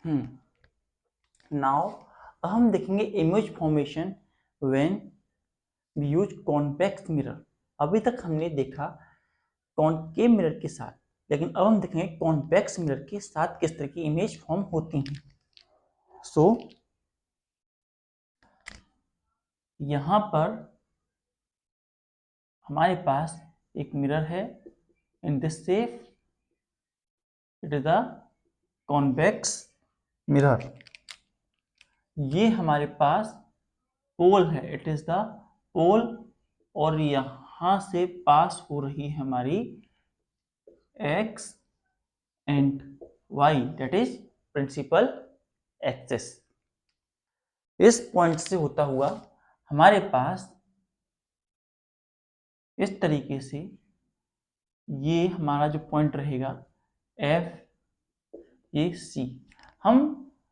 Now अब हम देखेंगे image formation when we use convex mirror. अभी तक हमने देखा कॉनकेव मिरर के साथ, लेकिन अब हम देखेंगे कॉन्वेक्स मिरर के साथ किस तरह की इमेज फॉर्म होती हैं। सो यहाँ पर हमारे पास एक मिरर है in this shape, it is the convex mirror. ये हमारे पास पोल है, इट इज द पोल, और यहां से पास हो रही है हमारी X and Y, that is principal axis. इस पॉइंट से होता हुआ हमारे पास इस तरीके से ये हमारा जो पॉइंट रहेगा एफ ए सी। हम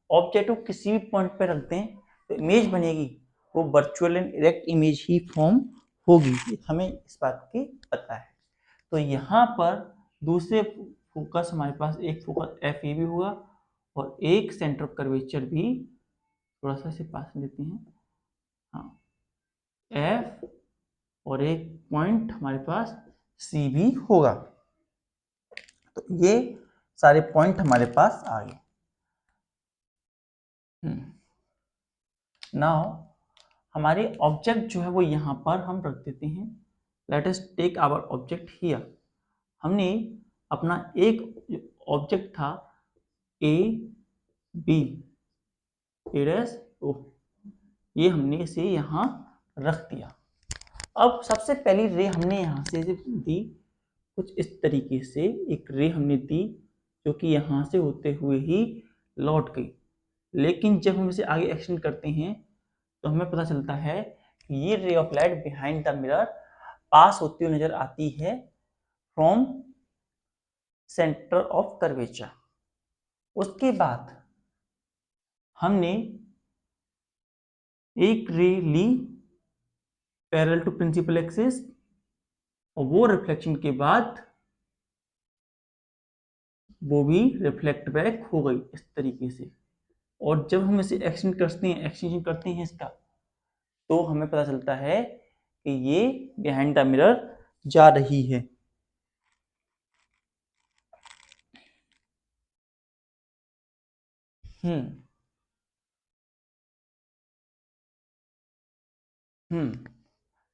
ऑब्जेक्ट को किसी भी पॉइंट पर रखते हैं तो इमेज बनेगी, वो virtual and direct image he form होगी, हमें इस बात की पता है। तो यहाँ पर दूसरे फोकस हमारे पास एक फोकस एफ ए भी होगा और एक सेंटर ऑफ कर्वेचर भी थोड़ा सा इसे पास लेते हैं, हाँ, एफ, और एक पॉइंट हमारे पास सी भी होगा। तो ये सारे पॉइंट हमारे पास आ गए। नाउ हमारे ऑब्जेक्ट जो है वो यहाँ पर हम रख देते हैं। Let us take our object here. हमने अपना एक ऑब्जेक्ट था ए बी, एडस ओ, ये हमने इसे यहाँ रख दिया। अब सबसे पहली रे हमने यहाँ से दी कुछ इस तरीके से, एक रे हमने दी जो कि यहाँ से होते हुए ही लौट गई। लेकिन जब हम इसे आगे एक्सटेंड करते हैं तो हमें पता चलता है कि ये ray of light behind the mirror pass होती हुई नजर आती है फ्रॉम सेंटर ऑफ कर्वेचर। उसके बाद हमने एक रे ली पैरेलल टू प्रिंसिपल एक्सिस, और वो रिफ्लेक्शन के बाद वो भी रिफ्लेक्ट बैक हो गई इस तरीके से। और जब हम इसे एक्सटेंशन करते हैं इसका, तो हमें पता चलता है कि ये बिहाइंड द मिरर जा रही है।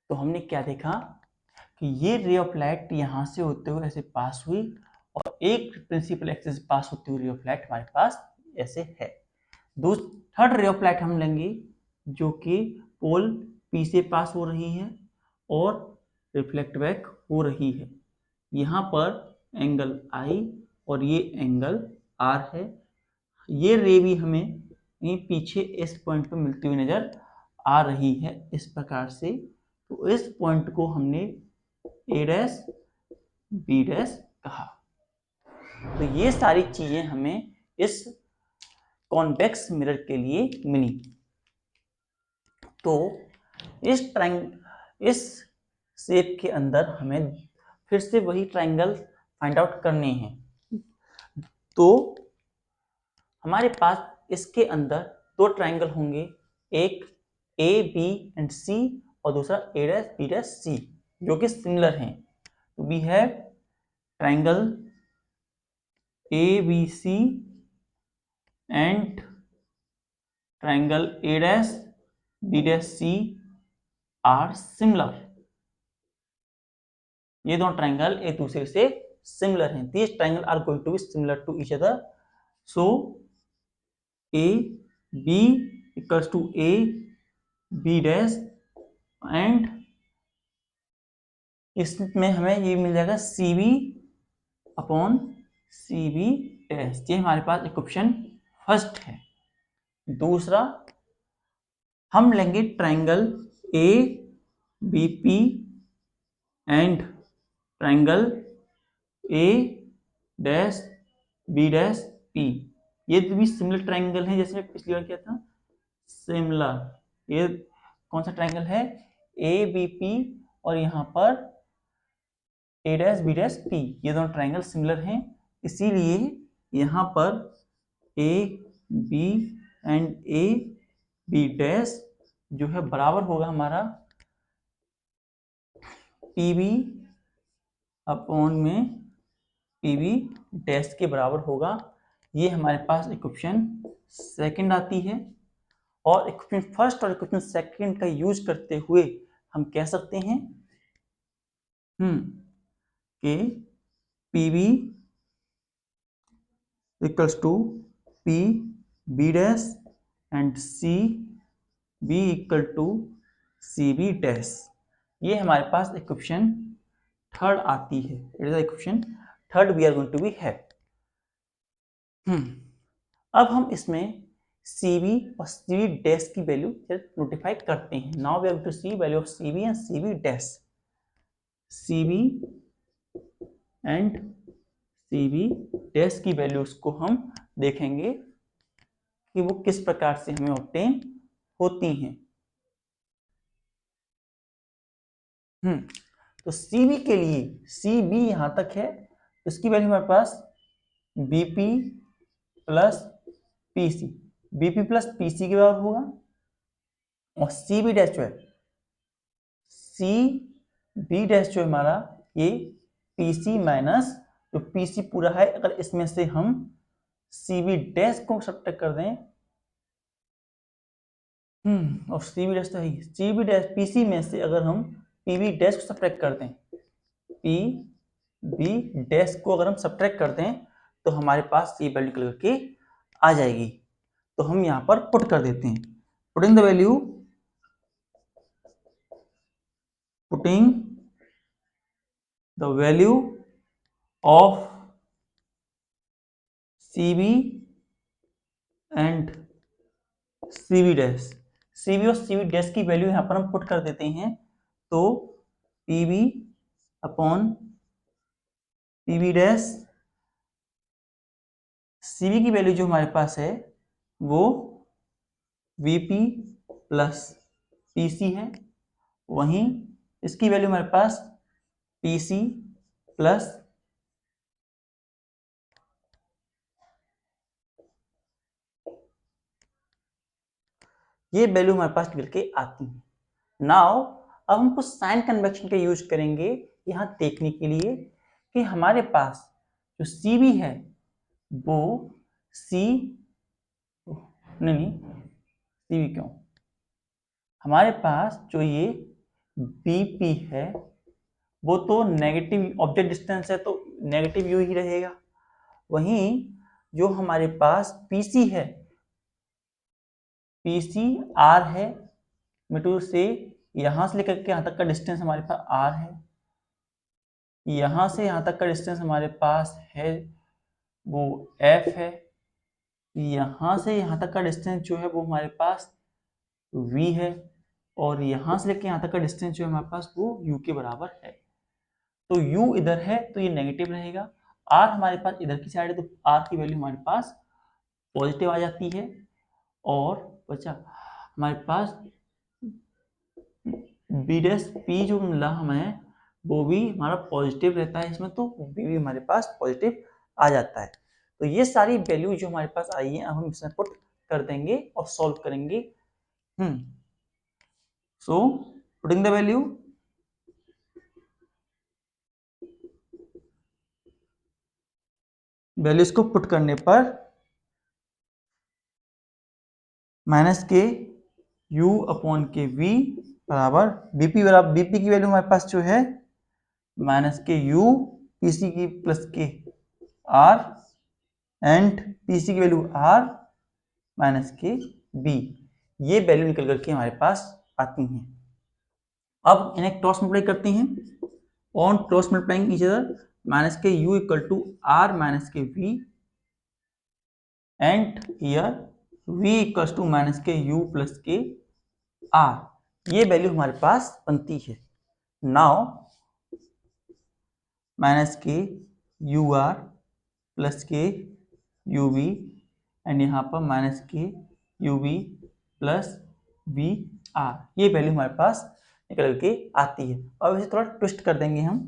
तो हमने क्या देखा कि ये रे ऑफ लाइट यहाँ से होते हुए ऐसे पास हुई, और एक प्रिंसिपल एक्सिस पास होती हुई रे ऑफ लाइट हमारे पास ऐसे है। थर्ड रे ऑफ लाइट हम लेंगे जो कि पोल पी से पास हो रही है और रिफ्लेक्ट बैक हो रही है। यहाँ पर एंगल आई और ये एंगल आर है। ये रे भी हमें पीछे इस पॉइंट पर मिलती हुई नजर आ रही है इस प्रकार से। तो इस पॉइंट को हमने ए डैश बी डैश कहा। तो ये सारी चीजें हमें इस कॉन्वेक्स मिरर के लिए मिली। तो इस शेप के अंदर हमें फिर से वही ट्रायंगल फाइंड आउट करने हैं। तो हमारे पास इसके अंदर दो ट्रायंगल होंगे, एक ए बी एंड सी और दूसरा A dash B dash C, जो कि सिमिलर हैं। तो we have triangle A B C and triangle A dash B dash C are similar. ये दोनों ट्रायंगल एक दूसरे से सिमिलर हैं। These triangle are going to be similar to each other. So A B equals to A B dash, and इसमें हमें ये मिल जाएगा C B upon C B dash. ये हमारे पास इक्वेशन फर्स्ट है। दूसरा हम लेंगे triangle A B P and triangle A dash B dash P. ये भी सिमिलर ट्रायंगल है जैसे पिछली बार किया था, सिमिलर। ये कौन सा ट्रायंगल है, ए बी पी, और यहाँ पर A dash B dash P. ये दोनों ट्रायंगल सिमिलर हैं, इसीलिए यहाँ पर A B and A B dash जो है बराबर होगा हमारा पी बी अपॉन में पी बी डैश के बराबर होगा। ये हमारे पास इक्वेशन सेकंड आती है। और इक्वेशन फर्स्ट और इक्वेशन सेकंड का यूज करते हुए हम कह सकते हैं कि P B equals to P B dash and C B equal to C B dash. ये हमारे पास इक्वेशन थर्ड आती है। It is equation third we are going to be have. अब हम इसमें CV और CV डैश की वैल्यू नोटिफाई करते हैं। Now we are going to see value of CV and CV dash. CV and CV dash की values को हम देखेंगे कि वो किस प्रकार से हमें ऑब्टेन होती हैं। तो CV के लिए CB यहां तक है, उसकी वैल्यू हमारे पास BP plus PC, BP plus PC के बराबर होगा। और CB डैश जो है CB डैश जो है हमारा ये PC माइनस जो PC पूरा है, अगर इसमें से हम CB डैश को सब्ट्रैक्ट कर दें और CB डैश तो है ही, CB डैश PC में से अगर हम PB डैश को सब्ट्रैक्ट कर दें, PB डैश को अगर हम सब्ट्रैक्ट कर दें तो हमारे पास ये वैल्यू निकल के आ जाएगी। तो हम यहां पर पुट कर देते हैं, putting the value putting the value of CB and CB dash, CB और CB डैश की वैल्यू यहां पर हम पुट कर देते हैं। तो PB upon PB dash, CB की वैल्यू जो हमारे पास है वो VP प्लस PC है। वहीं इसकी वैल्यू हमारे पास PC प्लस ये वैल्यू हमारे पास निकल के आती है। नाउ अब हम कुछ साइन कन्वेक्शन का यूज करेंगे यहां देखने के लिए कि हमारे पास जो CB है वो नहीं CB क्यों, हमारे पास जो ये BP है वो तो नेगेटिव ऑब्जेक्ट डिस्टेंस है तो नेगेटिव यू ही रहेगा। वहीं जो हमारे पास PC है, PC R है, मिटू से यहां से लेकर के यहां तक का डिस्टेंस हमारे पास R है। यहां से यहां तक का डिस्टेंस हमारे पास है वो F है। यहां से यहां तक का डिस्टेंस जो है वो हमारे पास V है। और यहां से लेकर यहां तक का डिस्टेंस जो है हमारे पास वो U के बराबर है। तो U इधर है तो ये नेगेटिव रहेगा, R हमारे पास इधर की साइड है तो R की वैल्यू हमारे पास पॉजिटिव आ जाती है। और बचा हमारे पास B डैश P जो मिला हमें वो भी हमारा पॉजिटिव रहता है इसमें, तो B भी हमारे पास पॉजिटिव आ जाता है। तो ये सारी वैल्यू जो हमारे पास आई है अब हम इसमें पुट कर देंगे और सॉल्व करेंगे। So putting the value values को पुट करने पर माइनस के U अपॉन के V बराबर BP बराबर BP की वैल्यू हमारे पास जो है माइनस के U PC की प्लस के R एंड PC की वैल्यू R माइनस के B, ये वैल्यू निकल करके हमारे पास आती हैं। अब इन्हें क्रॉस मल्टीप्लाई करते हैं। On cross multiplying each other minus के U equal to R minus के V and here V equals to minus के U प्लस के R, ये वैल्यू हमारे पास बनती है। नाउ माइनस के UR प्लस के UV एंड यहाँ पर माइनस के UV प्लस VR, ये वैल्यू हमारे पास निकल के आती है। अब इसे थोड़ा ट्विस्ट कर देंगे हम,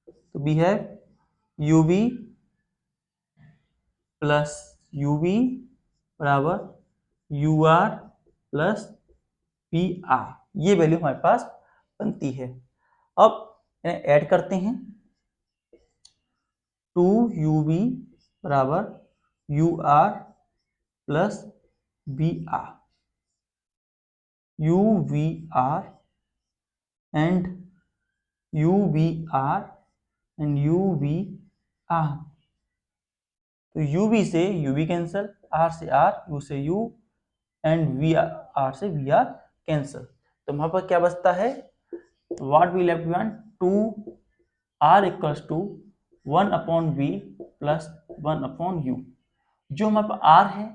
तो we have UV plus UV बराबर U R plus P R, ये वैल्यू हमारे पास बनती है। अब इन्हें ऐड करते हैं, 2UV बराबर U R plus B R, U V R and U V R and U V R. तो यू वी से यू वी कैंसल, आर से आर, यू से यू एंड वी आर से वी आर कैंसल। तो हमारे पास क्या बचता है, what we left one, 2R equals to 1/V plus 1/U। जो हमारे पास R है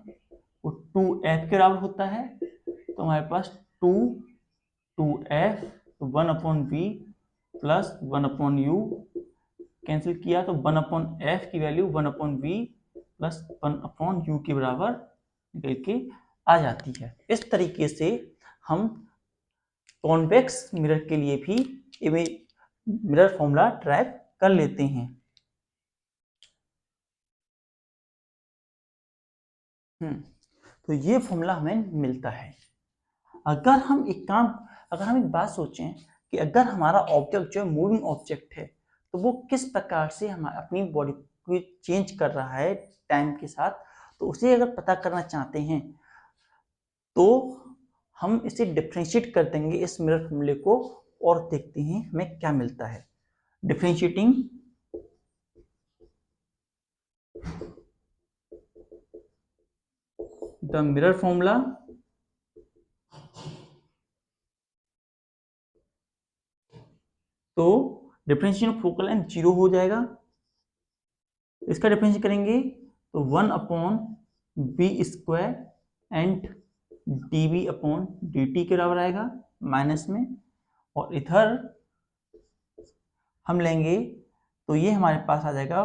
वो 2F के बराबर होता है, तो हमारे पास 2F 1/V plus 1/U cancel किया तो 1/F की वैल्यू 1/V प्लस 1/U के बराबर निकल के आ जाती है। इस तरीके से हम कॉन्वेक्स मिरर के लिए भी इमेज मिरर फॉर्मूला ड्राइव कर लेते हैं। तो ये फॉर्मूला हमें मिलता है। अगर हम एक बात सोचें कि अगर हमारा ऑब्जेक्ट जो मूविंग ऑब्जेक्ट है तो वो किस प्रकार से हम अपनी बॉडी को चेंज कर रहा है टाइम के साथ, तो उसे अगर पता करना चाहते हैं तो हम इसे डिफरेंशिएट कर देंगे इस मिरर फॉर्मूले को और देखते हैं हमें क्या मिलता है। डिफरेंशिएटिंग द मिरर फॉर्मूला तो डिफरेंशिएशन फोकल लेंथ 0 हो जाएगा। इसका डिफरेंशिएट करेंगे तो 1/v² एंड dv/dt के बराबर आएगा माइनस में, और इधर हम लेंगे तो ये हमारे पास आ जाएगा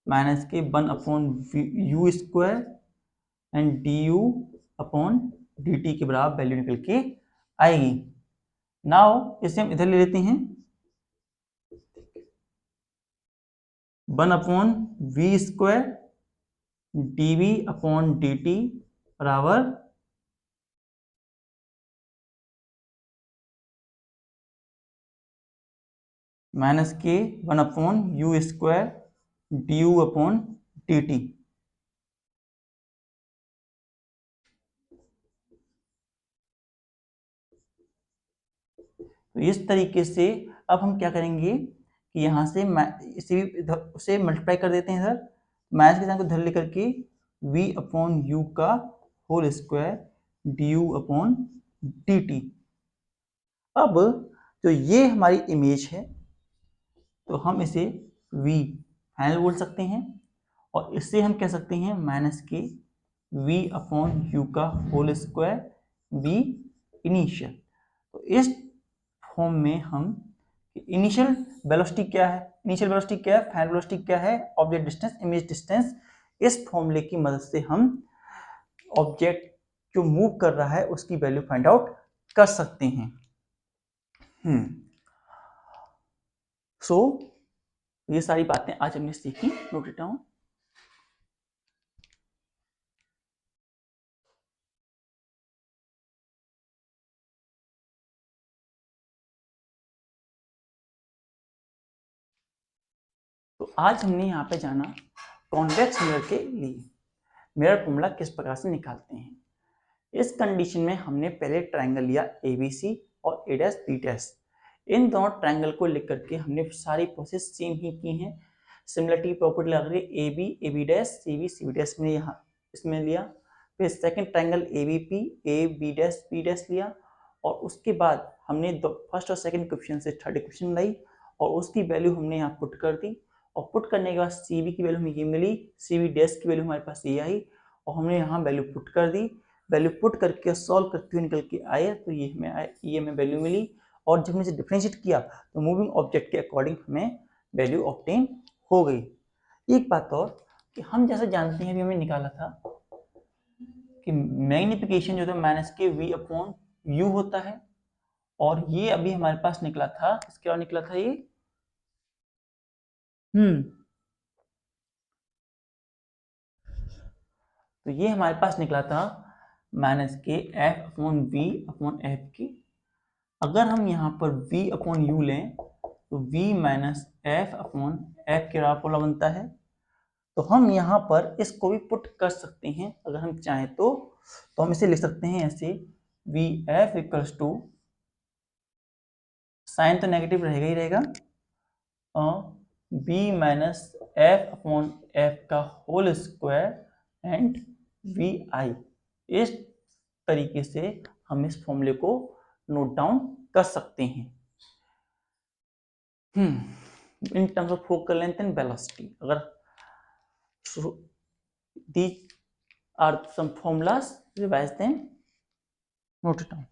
माइनस के 1/u² एंड du/dt के बराबर वैल्यू निकल के आएगी। नाउ इसे हम इधर ले लेते हैं, 1/v² dv/dt बराबर माइनस के 1/u² du/dt। तो इस तरीके से अब हम क्या करेंगे कि यहाँ से उसे मल्टीप्लाई कर देते हैं इधर, माइनस के साइन को इधर लेकर के v/u का होल स्क्वायर du/dt। अब जो ये हमारी इमेज है तो हम इसे v फाइनल बोल सकते हैं, और इससे हम कह सकते हैं माइनस के v/u का होल स्क्वायर v इनिशियल। तो इस फॉर्म में हम इनिशियल वेलोसिटी क्या है, फाइनल वेलोसिटी क्या है, ऑब्जेक्ट डिस्टेंस, इमेज डिस्टेंस, इस फॉर्मूले की मदद से हम ऑब्जेक्ट जो मूव कर रहा है उसकी वैल्यू फाइंड आउट कर सकते हैं। सो ये सारी बातें आज हमने सीखी, नोट इट डाउन। तो आज हमने यहाँ पे जाना कॉन्वेक्स मिरर के लिए मिरर फॉर्मूला किस प्रकार से निकालते हैं। इस कंडीशन में हमने पहले ट्रायंगल लिया ABC और A', इन दोनों ट्रायंगल को लेकर के हमने सारी प्रोसेस सेम ही की हैं। सिमिलरिटी प्रॉपर्टी लगा रही AB CB में यहाँ इसमें लिया, फिर सेकंड ट्रायंगल ABP AB' लिया, और उसके बाद हमने फर्स्ट और सेकंड क्वेश्चन से थर्ड क्वेश्चन लाई और उसकी वैल्यू हमने यहाँ पुट कर दी, और पुट करने के बाद CB की वैल्यू हमें ये मिली, CB' की वैल्यू हमारे पास ये आई, और हमने यहाँ वैल्यू पुट कर दी, वैल्यू पुट करके सॉल्व करते हुए निकल के आए तो ये हमें वैल्यू मिली, और जब हमने इसे डिफरेंशिएट किया तो मूविंग ऑब्जेक्ट के अकॉर्डिंग हमें वैल्यू ऑब्टेन हो गई। एक बात और कि हम जैसे जानते हैं अभी हमने निकाला था कि मैग्निफिकेशन जो था माइनस के v/u होता है, और ये अभी हमारे पास निकला था, इसके बाद निकला था ये तो ये हमारे पास निकला था -k(f/v/f)। अगर हम यहाँ पर v/u लें तो v -f/f के फॉर्मूला बनता है। तो हम यहाँ पर इसको भी पुट कर सकते हैं अगर हम चाहें तो हम इसे लिख सकते हैं ऐसे vf इक्वल्स टू, साइन तो नेगेटिव रहेगा ही रहेगा, b -f/f का होल स्क्वायर एंड vi। इस तरीके से हम इस फॉर्मूले को नोट डाउन कर सकते हैं in terms of focal length and velocity. अगर these are some formulas, revise them, note it down.